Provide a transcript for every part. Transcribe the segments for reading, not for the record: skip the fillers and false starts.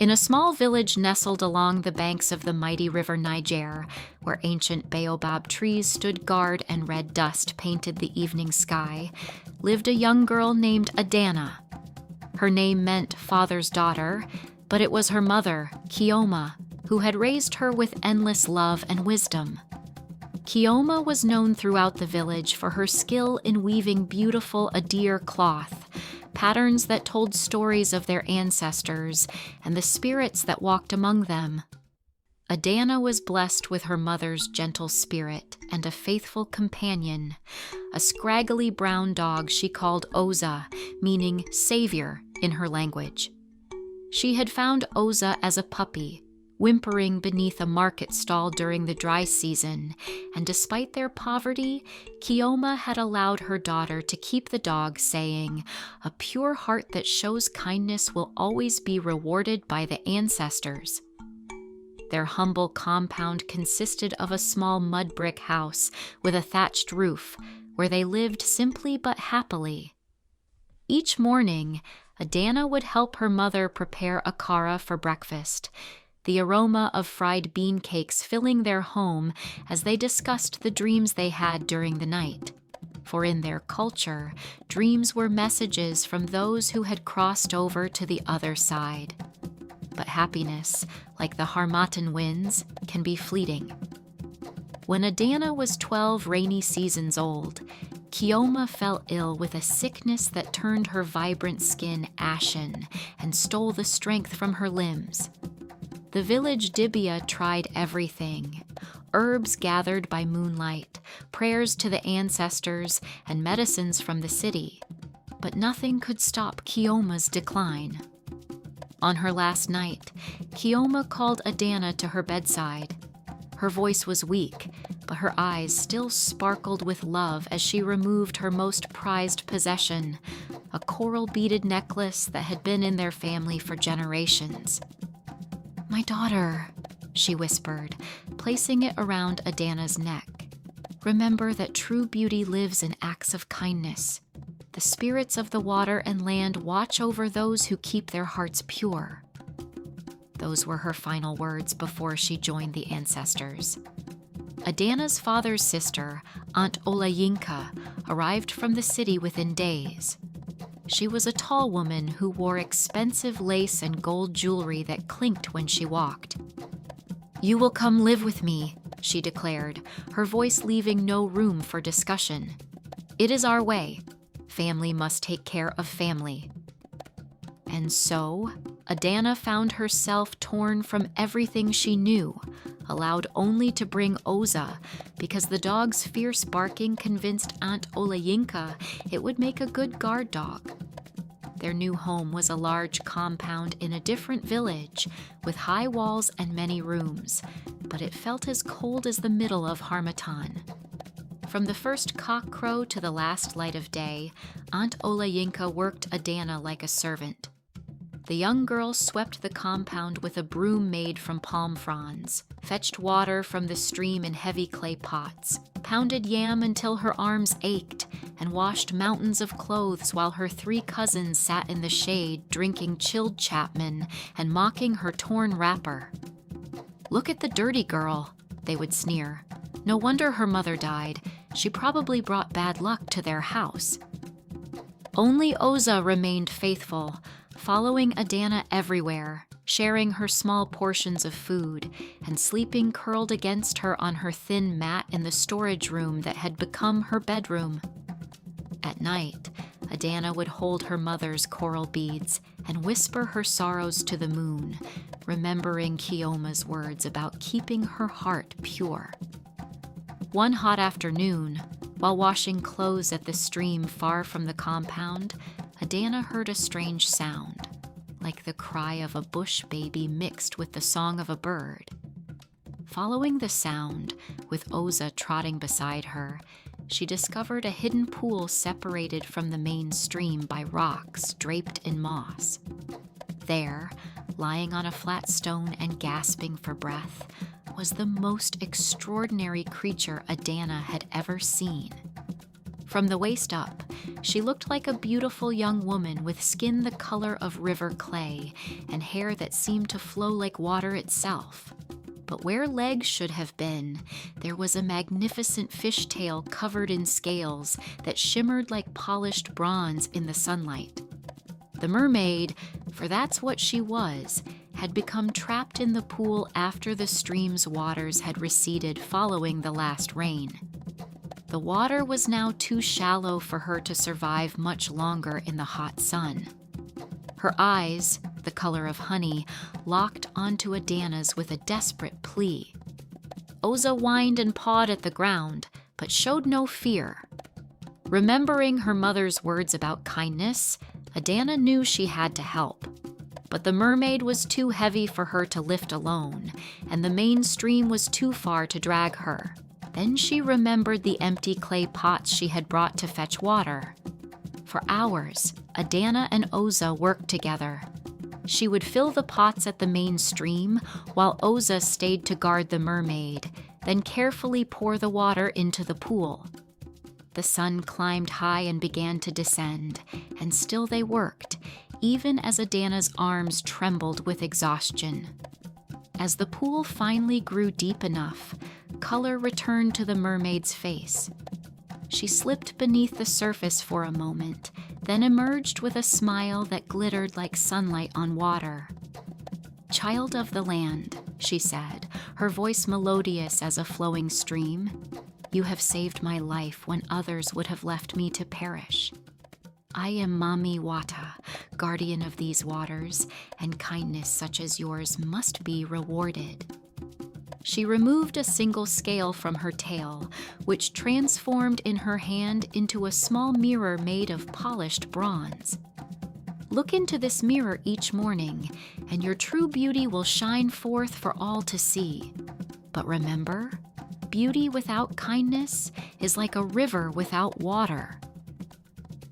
In a small village nestled along the banks of the mighty river Niger, where ancient baobab trees stood guard and red dust painted the evening sky, lived a young girl named Adanna. Her name meant father's daughter, but it was her mother, Kioma, who had raised her with endless love and wisdom. Kioma was known throughout the village for her skill in weaving beautiful Adir cloth, patterns that told stories of their ancestors and the spirits that walked among them. Adanna was blessed with her mother's gentle spirit and a faithful companion, a scraggly brown dog she called Oza, meaning savior in her language. She had found Oza as a puppy, whimpering beneath a market stall during the dry season, and despite their poverty, Kioma had allowed her daughter to keep the dog, saying, "A pure heart that shows kindness will always be rewarded by the ancestors." Their humble compound consisted of a small mud brick house with a thatched roof, where they lived simply but happily. Each morning, Adanna would help her mother prepare akara for breakfast, the aroma of fried bean cakes filling their home as they discussed the dreams they had during the night. For in their culture, dreams were messages from those who had crossed over to the other side. But happiness, like the Harmattan winds, can be fleeting. When Adanna was 12 rainy seasons old, Kioma fell ill with a sickness that turned her vibrant skin ashen and stole the strength from her limbs. The village Dibia tried everything: herbs gathered by moonlight, prayers to the ancestors, and medicines from the city. But nothing could stop Kioma's decline. On her last night, Kioma called Adanna to her bedside. Her voice was weak, but her eyes still sparkled with love as she removed her most prized possession, a coral-beaded necklace that had been in their family for generations. "My daughter," she whispered, placing it around Adanna's neck. "Remember that true beauty lives in acts of kindness. The spirits of the water and land watch over those who keep their hearts pure." Those were her final words before she joined the ancestors. Adanna's father's sister, Aunt Olayinka, arrived from the city within days. She was a tall woman who wore expensive lace and gold jewelry that clinked when she walked. "You will come live with me," she declared, her voice leaving no room for discussion. "It is our way. Family must take care of family." And so, Adanna found herself torn from everything she knew, allowed only to bring Oza, because the dog's fierce barking convinced Aunt Olayinka it would make a good guard dog. Their new home was a large compound in a different village, with high walls and many rooms, but it felt as cold as the middle of Harmattan. From the first cockcrow to the last light of day, Aunt Olayinka worked Adanna like a servant. The young girl swept the compound with a broom made from palm fronds, fetched water from the stream in heavy clay pots, pounded yam until her arms ached, and washed mountains of clothes while her 3 cousins sat in the shade drinking chilled Chapman and mocking her torn wrapper. "Look at the dirty girl," they would sneer. "No wonder her mother died. She probably brought bad luck to their house." Only Oza remained faithful, following Adanna everywhere, sharing her small portions of food, and sleeping curled against her on her thin mat in the storage room that had become her bedroom. At night, Adanna would hold her mother's coral beads and whisper her sorrows to the moon, remembering Kioma's words about keeping her heart pure. One hot afternoon, while washing clothes at the stream far from the compound, Adanna heard a strange sound, like the cry of a bush baby mixed with the song of a bird. Following the sound, with Oza trotting beside her, she discovered a hidden pool separated from the main stream by rocks draped in moss. There, lying on a flat stone and gasping for breath, was the most extraordinary creature Adanna had ever seen. From the waist up, she looked like a beautiful young woman with skin the color of river clay and hair that seemed to flow like water itself. But where legs should have been, there was a magnificent fishtail covered in scales that shimmered like polished bronze in the sunlight. The mermaid, for that's what she was, had become trapped in the pool after the stream's waters had receded following the last rain. The water was now too shallow for her to survive much longer in the hot sun. Her eyes, the color of honey, locked onto Adanna's with a desperate plea. Oza whined and pawed at the ground, but showed no fear. Remembering her mother's words about kindness, Adanna knew she had to help. But the mermaid was too heavy for her to lift alone, and the main stream was too far to drag her. Then she remembered the empty clay pots she had brought to fetch water. For hours, Adanna and Oza worked together. She would fill the pots at the main stream, while Oza stayed to guard the mermaid, then carefully pour the water into the pool. The sun climbed high and began to descend, and still they worked, even as Adanna's arms trembled with exhaustion. As the pool finally grew deep enough, color returned to the mermaid's face. She slipped beneath the surface for a moment, then emerged with a smile that glittered like sunlight on water. "Child of the land," she said, her voice melodious as a flowing stream, "you have saved my life when others would have left me to perish. I am Mami Wata, guardian of these waters, and kindness such as yours must be rewarded." She removed a single scale from her tail, which transformed in her hand into a small mirror made of polished bronze. "Look into this mirror each morning, and your true beauty will shine forth for all to see. But remember, beauty without kindness is like a river without water."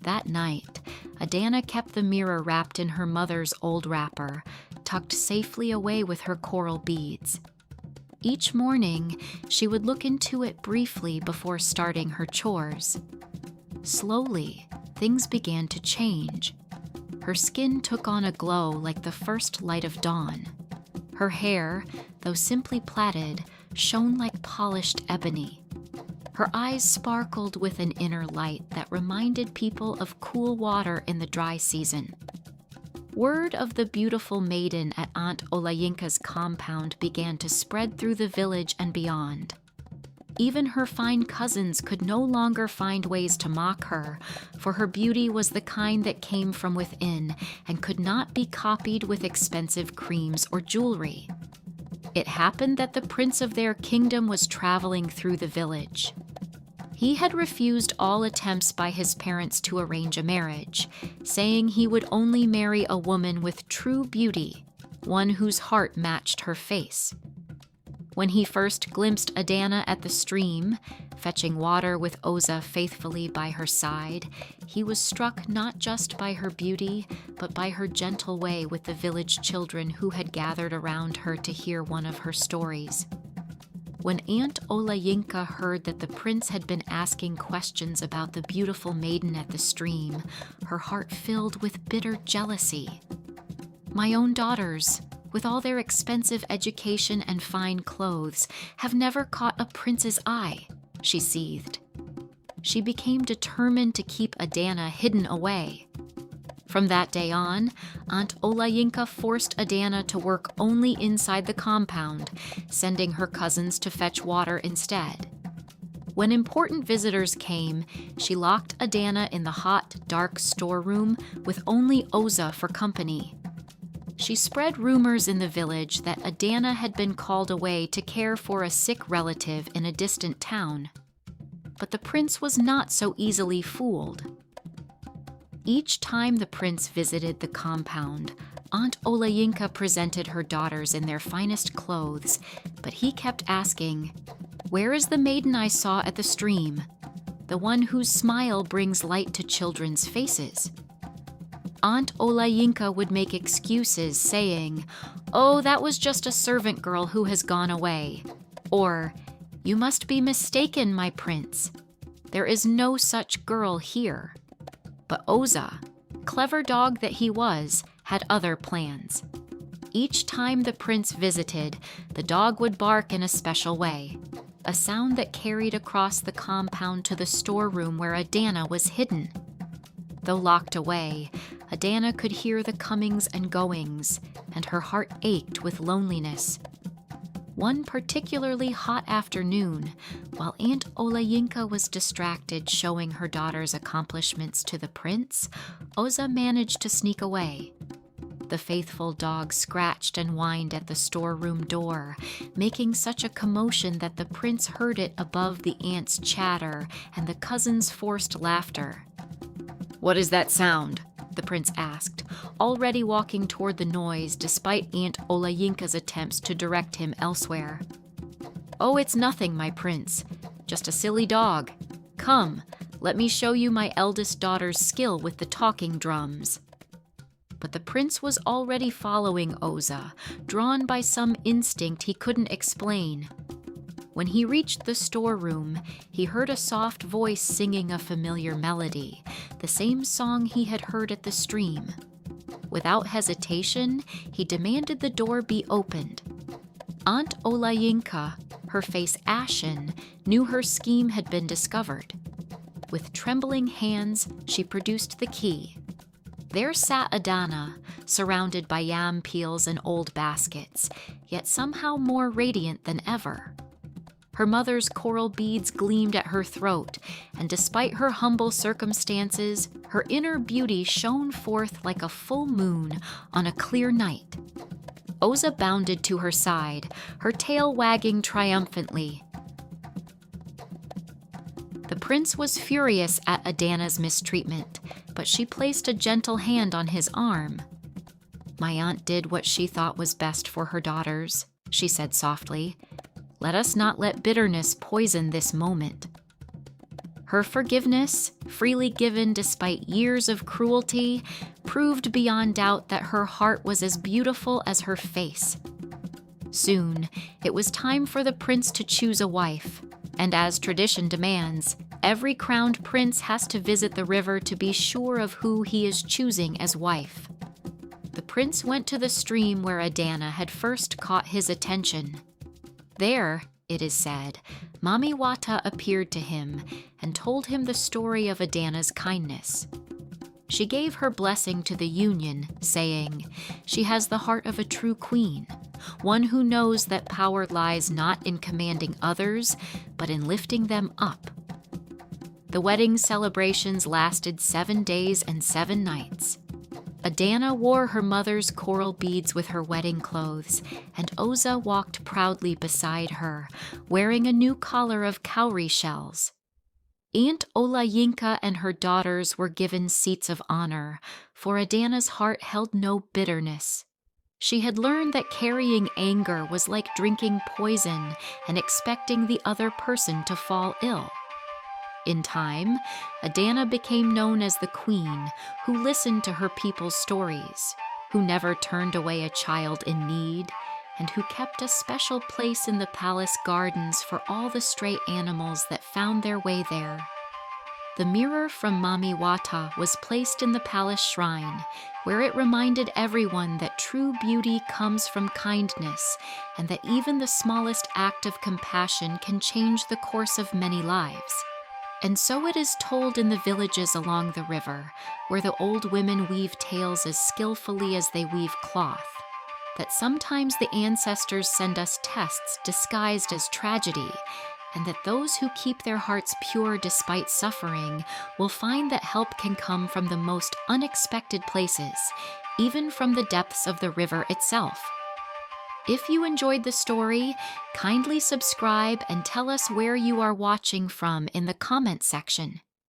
That night, Adanna kept the mirror wrapped in her mother's old wrapper, tucked safely away with her coral beads. Each morning, she would look into it briefly before starting her chores. Slowly, things began to change. Her skin took on a glow like the first light of dawn. Her hair, though simply plaited, shone like polished ebony. Her eyes sparkled with an inner light that reminded people of cool water in the dry season. Word of the beautiful maiden at Aunt Olayinka's compound began to spread through the village and beyond. Even her fine cousins could no longer find ways to mock her, for her beauty was the kind that came from within and could not be copied with expensive creams or jewelry. It happened that the prince of their kingdom was traveling through the village. He had refused all attempts by his parents to arrange a marriage, saying he would only marry a woman with true beauty, one whose heart matched her face. When he first glimpsed Adanna at the stream, fetching water with Oza faithfully by her side, he was struck not just by her beauty, but by her gentle way with the village children who had gathered around her to hear one of her stories. When Aunt Olayinka heard that the prince had been asking questions about the beautiful maiden at the stream, her heart filled with bitter jealousy. "My own daughters, with all their expensive education and fine clothes, have never caught a prince's eye," she seethed. She became determined to keep Adanna hidden away. From that day on, Aunt Olayinka forced Adanna to work only inside the compound, sending her cousins to fetch water instead. When important visitors came, she locked Adanna in the hot, dark storeroom with only Oza for company. She spread rumors in the village that Adanna had been called away to care for a sick relative in a distant town. But the prince was not so easily fooled. Each time the prince visited the compound, Aunt Olayinka presented her daughters in their finest clothes, but he kept asking, "Where is the maiden I saw at the stream? The one whose smile brings light to children's faces?" Aunt Olayinka would make excuses, saying, "Oh, that was just a servant girl who has gone away," or, "You must be mistaken, my prince." There is no such girl here." But Oza, clever dog that he was, had other plans. Each time the prince visited, the dog would bark in a special way, a sound that carried across the compound to the storeroom where Adanna was hidden. Though locked away, Adanna could hear the comings and goings, and her heart ached with loneliness. One particularly hot afternoon, while Aunt Olayinka was distracted showing her daughter's accomplishments to the prince, Oza managed to sneak away. The faithful dog scratched and whined at the storeroom door, making such a commotion that the prince heard it above the aunt's chatter and the cousins' forced laughter. "What is that sound?" the prince asked, already walking toward the noise despite Aunt Olayinka's attempts to direct him elsewhere. "Oh, it's nothing, my prince. Just a silly dog. Come, let me show you my eldest daughter's skill with the talking drums." But the prince was already following Oza, drawn by some instinct he couldn't explain. When he reached the storeroom, he heard a soft voice singing a familiar melody, the same song he had heard at the stream. Without hesitation, he demanded the door be opened. Aunt Olayinka, her face ashen, knew her scheme had been discovered. With trembling hands, she produced the key. There sat Adanna, surrounded by yam peels and old baskets, yet somehow more radiant than ever. Her mother's coral beads gleamed at her throat, and despite her humble circumstances, her inner beauty shone forth like a full moon on a clear night. Oza bounded to her side, her tail wagging triumphantly. The prince was furious at Adanna's mistreatment, but she placed a gentle hand on his arm. "My aunt did what she thought was best for her daughters," she said softly. "Let us not let bitterness poison this moment." Her forgiveness, freely given despite years of cruelty, proved beyond doubt that her heart was as beautiful as her face. Soon, it was time for the prince to choose a wife, and as tradition demands, every crowned prince has to visit the river to be sure of who he is choosing as wife. The prince went to the stream where Adanna had first caught his attention. There, it is said, Mami Wata appeared to him and told him the story of Adanna's kindness. She gave her blessing to the union, saying, "She has the heart of a true queen, one who knows that power lies not in commanding others, but in lifting them up." The wedding celebrations lasted 7 days and 7 nights. Adanna wore her mother's coral beads with her wedding clothes, and Oza walked proudly beside her, wearing a new collar of cowrie shells. Aunt Olayinka and her daughters were given seats of honor, for Adanna's heart held no bitterness. She had learned that carrying anger was like drinking poison and expecting the other person to fall ill. In time, Adanna became known as the queen, who listened to her people's stories, who never turned away a child in need, and who kept a special place in the palace gardens for all the stray animals that found their way there. The mirror from Mami Wata was placed in the palace shrine, where it reminded everyone that true beauty comes from kindness, and that even the smallest act of compassion can change the course of many lives. And so it is told in the villages along the river, where the old women weave tales as skillfully as they weave cloth, that sometimes the ancestors send us tests disguised as tragedy, and that those who keep their hearts pure despite suffering will find that help can come from the most unexpected places, even from the depths of the river itself. If you enjoyed the story, kindly subscribe and tell us where you are watching from in the comment section.